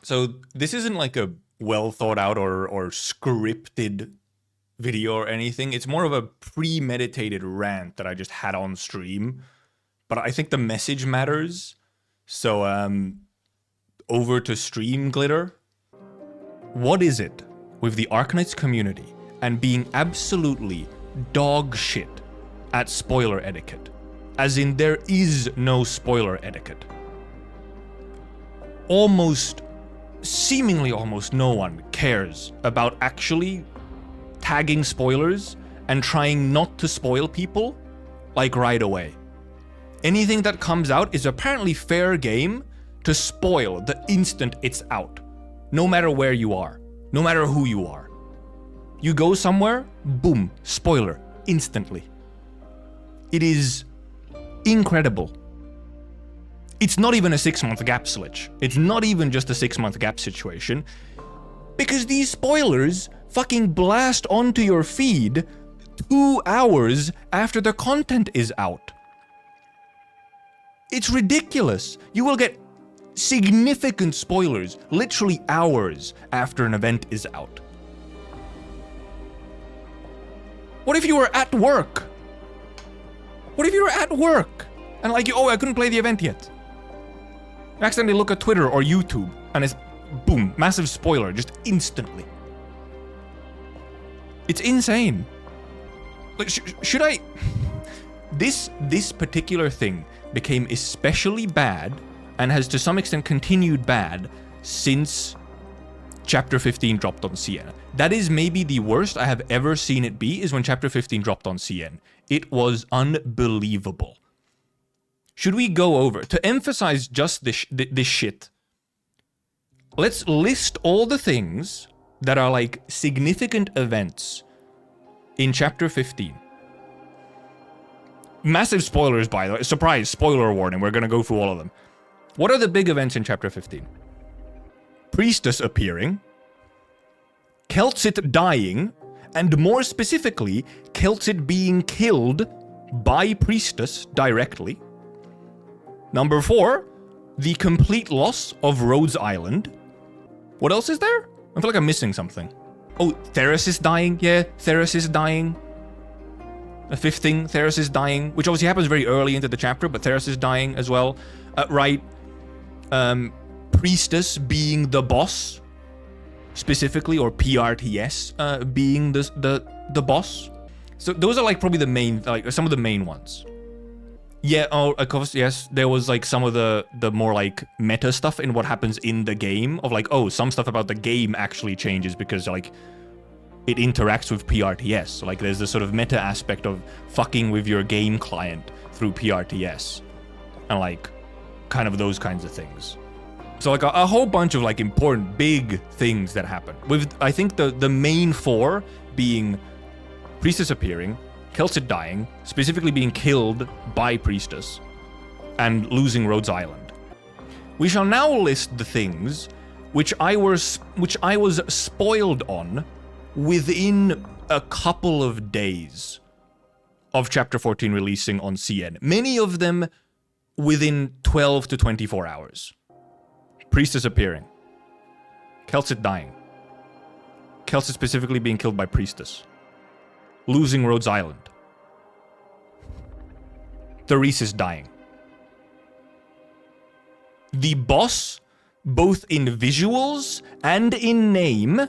So this isn't like a well thought out or scripted video or anything. It's more of a premeditated rant that I just had on stream. But I think the message matters. So over to stream glitter. What is it with the Arknights community and being absolutely dog shit at spoiler etiquette? As in, there is no spoiler etiquette. Seemingly almost no one cares about actually tagging spoilers and trying not to spoil people, like right away. Anything that comes out is apparently fair game to spoil the instant it's out. No matter where you are, no matter who you are. You go somewhere, boom, spoiler, instantly. It is incredible. It's not even a 6-month gap glitch. It's not even just a 6-month gap situation. Because these spoilers fucking blast onto your feed 2 hours after the content is out. It's ridiculous. You will get significant spoilers literally hours after an event is out. What if you were at work? What if you were at work and like, oh, I couldn't play the event yet. You accidentally look at Twitter or YouTube and it's boom, massive spoiler just instantly. It's insane. Like, should I? This particular thing became especially bad and has to some extent continued bad since Chapter 15 dropped on CN. That is maybe the worst I have ever seen it be, is when Chapter 15 dropped on CN. It was unbelievable. Should we go over, to emphasize just this shit, let's list all the things that are like significant events in Chapter 15. Massive spoilers, by the way. Surprise, spoiler warning. We're going to go through all of them. What are the big events in Chapter 15? Priestess appearing, Keltsit dying, and more specifically, Keltsit being killed by Priestess directly. Number 4, the complete loss of Rhodes Island. What else is there? I feel like I'm missing something. Oh, Theros is dying. Yeah, Theros is dying. The 5th thing, Theros is dying, which obviously happens very early into the chapter, but Theros is dying as well. Right. Priestess being the boss, specifically, or PRTS being the boss. So those are like probably the main, like some of the main ones. Yeah, oh, of course, yes, there was like some of the more like meta stuff in what happens in the game of like, oh, some stuff about the game actually changes because like it interacts with PRTS. So like there's this sort of meta aspect of fucking with your game client through PRTS and like kind of those kinds of things. So like a whole bunch of like important big things that happen with, I think the main 4 being Priestess appearing, Keltsit dying, specifically being killed by Priestess, and losing Rhodes Island. We shall now list the things which I was spoiled on within a couple of days of Chapter 14 releasing on CN. Many of them within 12 to 24 hours. Priestess appearing. Keltsit dying. Keltsit specifically being killed by Priestess. Losing Rhodes Island. Theresis dying. The boss, both in visuals and in name,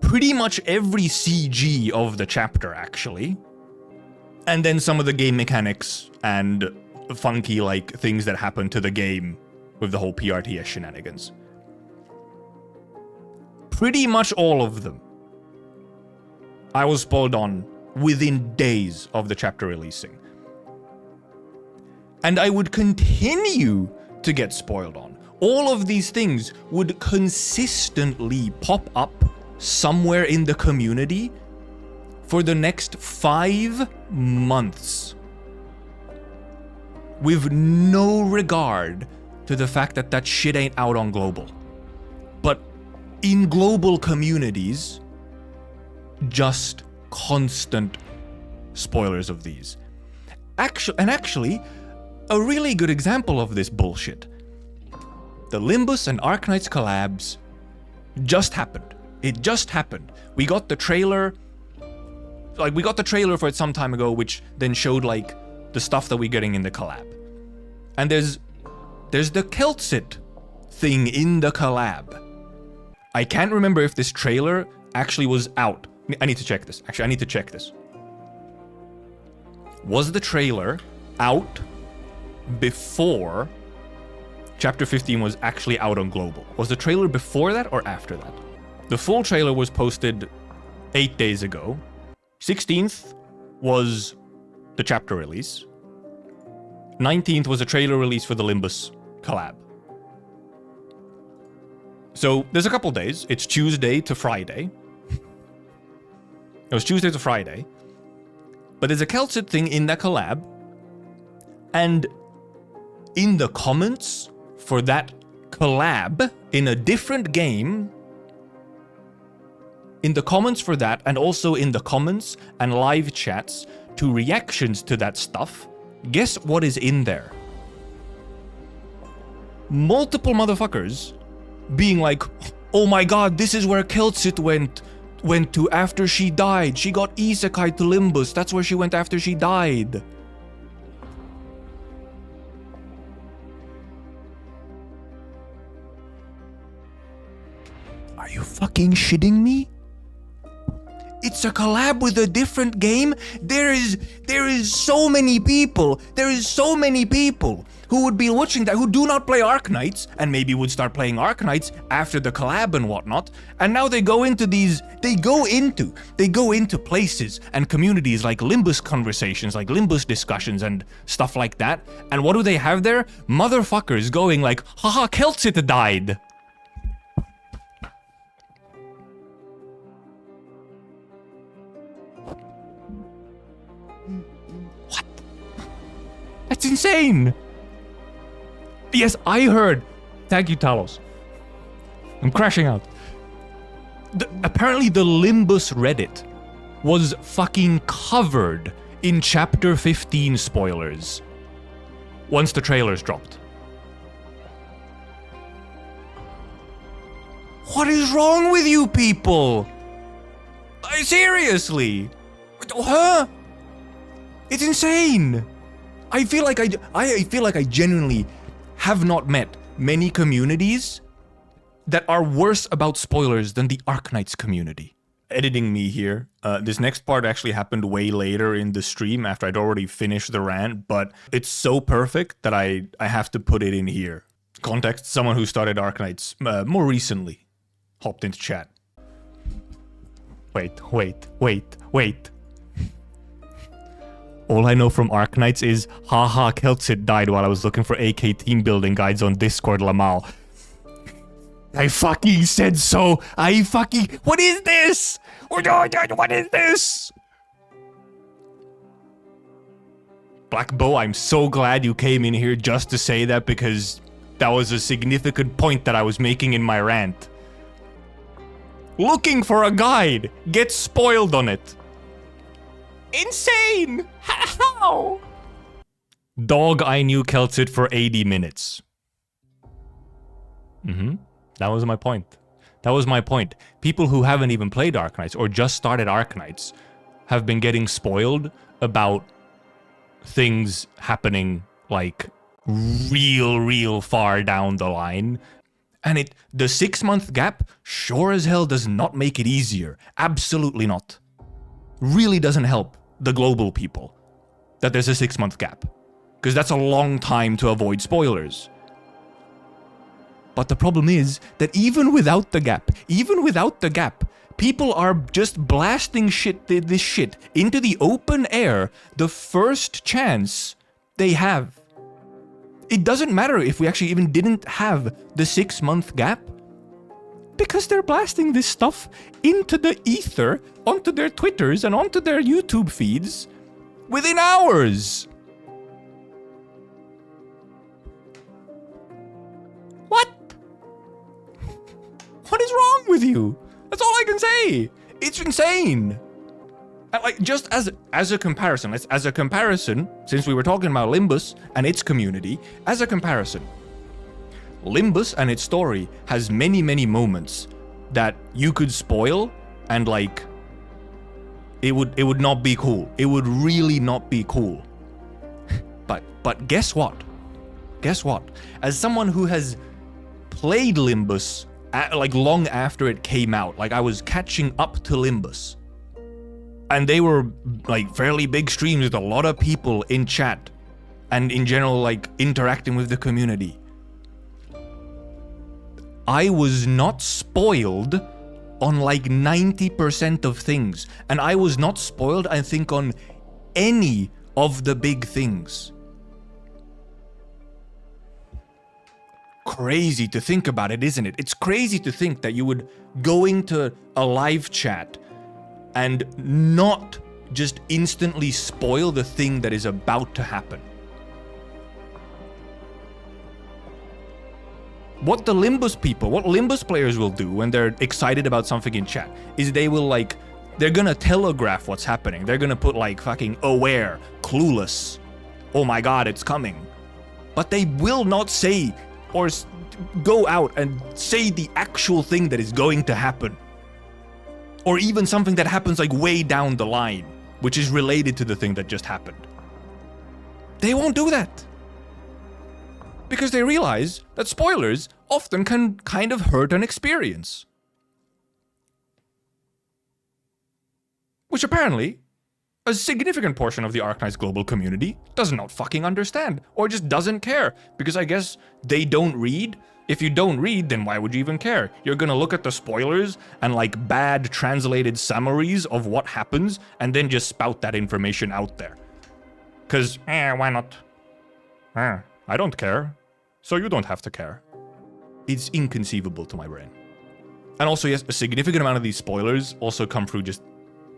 pretty much every CG of the chapter, actually. And then some of the game mechanics and funky, like, things that happen to the game with the whole PRTS shenanigans. Pretty much all of them I was spoiled on within days of the chapter releasing. And I would continue to get spoiled on. All of these things would consistently pop up somewhere in the community for the next 5 months. With no regard to the fact that that shit ain't out on global. But in global communities, just constant spoilers of these. Actually, a really good example of this bullshit The Limbus and Arknights collabs just happened. It just happened. We got the trailer. Like, we got the trailer for it some time ago, which then showed, like, the stuff that we're getting in the collab. And there's the Keltsit thing in the collab. I can't remember if this trailer actually was out. I need to check this. Actually, I need to check this. Was the trailer out before Chapter 15 was actually out on Global? Was the trailer before that or after that? The full trailer was posted 8 days ago. 16th was the chapter release. 19th was a trailer release for the Limbus collab. So there's a couple days. It's Tuesday to Friday. It was Tuesday to Friday. But there's a Keltsit thing in that collab. And in the comments for that collab in a different game, in the comments for that, and also in the comments and live chats to reactions to that stuff, guess what is in there? Multiple motherfuckers being like, oh my god, this is where Keltsit went to after she died. She got isekai to Limbus. That's where she went after she died. Are you fucking shitting me? It's a collab with a different game. There is so many people. There is so many people who would be watching that, who do not play Arknights, and maybe would start playing Arknights after the collab and whatnot. And now they go into places and communities like Limbus conversations, like Limbus discussions and stuff like that. And what do they have there? Motherfuckers going like, haha, Keltsit died. That's insane! Yes, I heard. Thank you, Talos. I'm crashing out. Apparently the Limbus Reddit was fucking covered in Chapter 15 spoilers once the trailers dropped. What is wrong with you people? Seriously? Huh? It's insane! I feel like I genuinely have not met many communities that are worse about spoilers than the Arknights community. Editing me here. This next part actually happened way later in the stream after I'd already finished the rant, but it's so perfect that I have to put it in here. Context, someone who started Arknights more recently hopped into chat. Wait. All I know from Arknights is, haha, Keltsit died while I was looking for AK team building guides on Discord Lamal. I fucking said so! What is this? What is this? Black Bow, I'm so glad you came in here just to say that, because that was a significant point that I was making in my rant. Looking for a guide, get spoiled on it. Insane! How? Dog, I knew Keltsit for 80 minutes. That was my point. That was my point. People who haven't even played Arknights or just started Arknights have been getting spoiled about things happening like real far down the line. And the 6-month gap sure as hell does not make it easier. Absolutely not. Really doesn't help the global people that there's a 6-month gap, because that's a long time to avoid spoilers. But the problem is that even without the gap, people are just blasting this shit into the open air the first chance they have. It doesn't matter if we actually even didn't have the 6-month gap, because they're blasting this stuff into the ether, onto their Twitters and onto their YouTube feeds within hours. What? What is wrong with you? That's all I can say. It's insane. And like, just as a comparison, since we were talking about Limbus and its community, as a comparison, Limbus and its story has many, many moments that you could spoil, and like, it would not be cool. It would really not be cool. But guess what? Guess what? As someone who has played Limbus like long after it came out, like I was catching up to Limbus, and they were like fairly big streams with a lot of people in chat and in general like interacting with the community. I was not spoiled on like 90% of things, and I was not spoiled, I think, on any of the big things. Crazy to think about it, isn't it? It's crazy to think that you would go into a live chat and not just instantly spoil the thing that is about to happen. What the Limbus people, what Limbus players will do when they're excited about something in chat is they will like, they're gonna telegraph what's happening. They're gonna put like fucking aware, clueless, oh my god, it's coming. But they will not say or go out and say the actual thing that is going to happen. Or even something that happens like way down the line, which is related to the thing that just happened. They won't do that. Because they realize that spoilers often can kind of hurt an experience. Which apparently, a significant portion of the Arknights global community does not fucking understand, or just doesn't care, because I guess they don't read. If you don't read, then why would you even care? You're gonna look at the spoilers and like bad translated summaries of what happens, and then just spout that information out there. Cause, why not? I don't care. So you don't have to care. It's inconceivable to my brain. And also, yes, a significant amount of these spoilers also come through just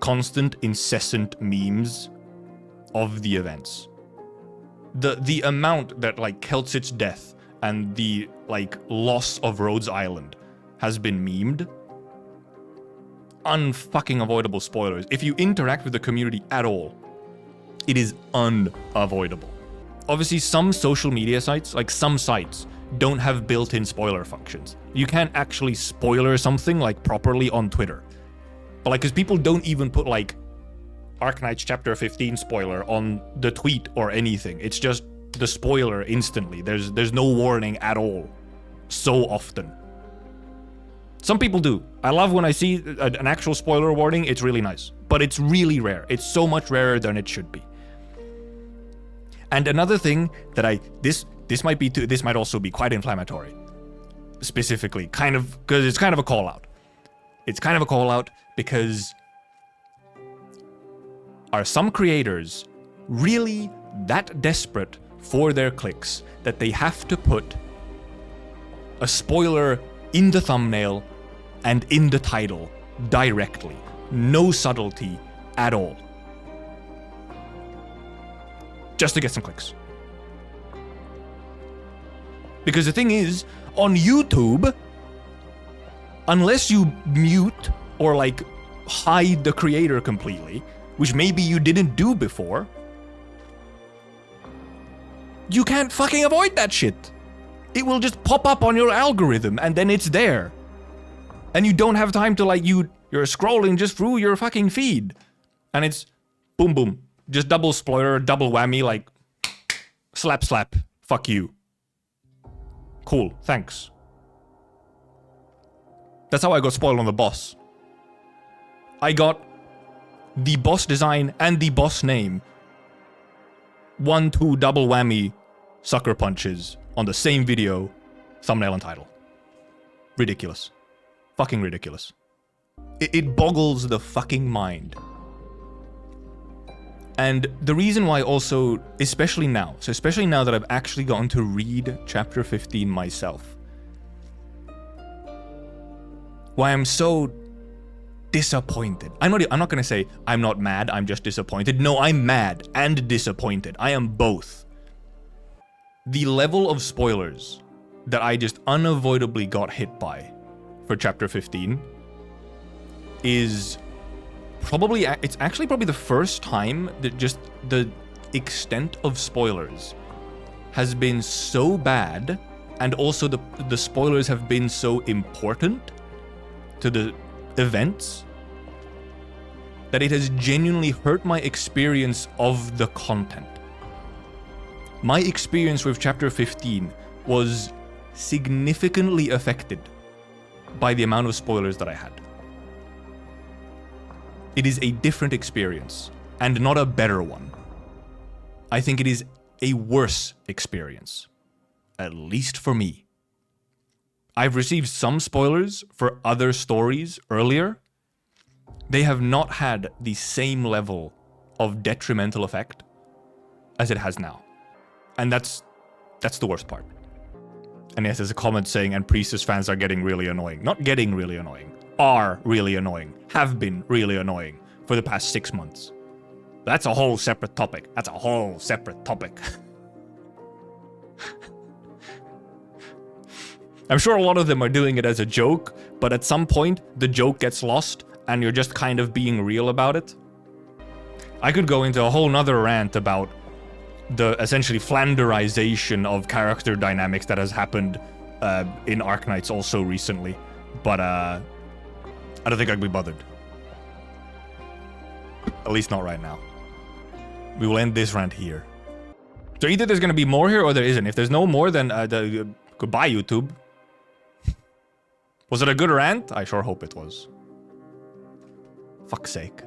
constant, incessant memes of the events. The amount that like Keltsit's death and the like loss of Rhodes Island has been memed. Unfucking avoidable spoilers. If you interact with the community at all, it is unavoidable. Obviously, some social media sites, like some sites, don't have built-in spoiler functions. You can't actually spoiler something like properly on Twitter. But like, because people don't even put like Arknights chapter 15 spoiler on the tweet or anything. It's just the spoiler instantly. There's no warning at all. So often. Some people do. I love when I see an actual spoiler warning. It's really nice. But it's really rare. It's so much rarer than it should be. And another thing that this might also be quite inflammatory. Specifically, kind of, because it's kind of a call out. It's kind of a call out because are some creators really that desperate for their clicks that they have to put a spoiler in the thumbnail and in the title directly? No subtlety at all. Just to get some clicks. Because the thing is, on YouTube, unless you mute or like hide the creator completely, which maybe you didn't do before, you can't fucking avoid that shit. It will just pop up on your algorithm and then it's there. And you don't have time to like, you're scrolling just through your fucking feed. And it's boom boom. Just double spoiler, double whammy, like slap slap, fuck you. Cool, thanks. That's how I got spoiled on the boss. I got the boss design and the boss name. 1-2 double whammy sucker punches on the same video, thumbnail and title. Ridiculous. Fucking ridiculous. It boggles the fucking mind. And the reason why also, especially now that I've actually gotten to read chapter 15 myself, why I'm so disappointed. I'm not gonna say I'm not mad, I'm just disappointed. No, I'm mad and disappointed. I am both. The level of spoilers that I just unavoidably got hit by for chapter 15 is it's actually probably the first time that just the extent of spoilers has been so bad and also the spoilers have been so important to the events that it has genuinely hurt my experience of the content. My experience with Chapter 15 was significantly affected by the amount of spoilers that I had. It is a different experience, and not a better one. I think it is a worse experience, at least for me. I've received some spoilers for other stories earlier. They have not had the same level of detrimental effect as it has now. And that's the worst part. And yes, there's a comment saying, and Priestess fans are getting really annoying. Not getting really annoying. Are really annoying. Have been really annoying for the past 6 months. That's a whole separate topic. That's a whole separate topic. I'm sure a lot of them are doing it as a joke, but at some point, the joke gets lost, and you're just kind of being real about it. I could go into a whole nother rant about the essentially Flanderization of character dynamics that has happened in Arknights also recently, but I don't think I'd be bothered. At least not right now. We will end this rant here. So either there's gonna be more here or there isn't. If there's no more, then goodbye, YouTube. Was it a good rant? I sure hope it was. Fuck's sake.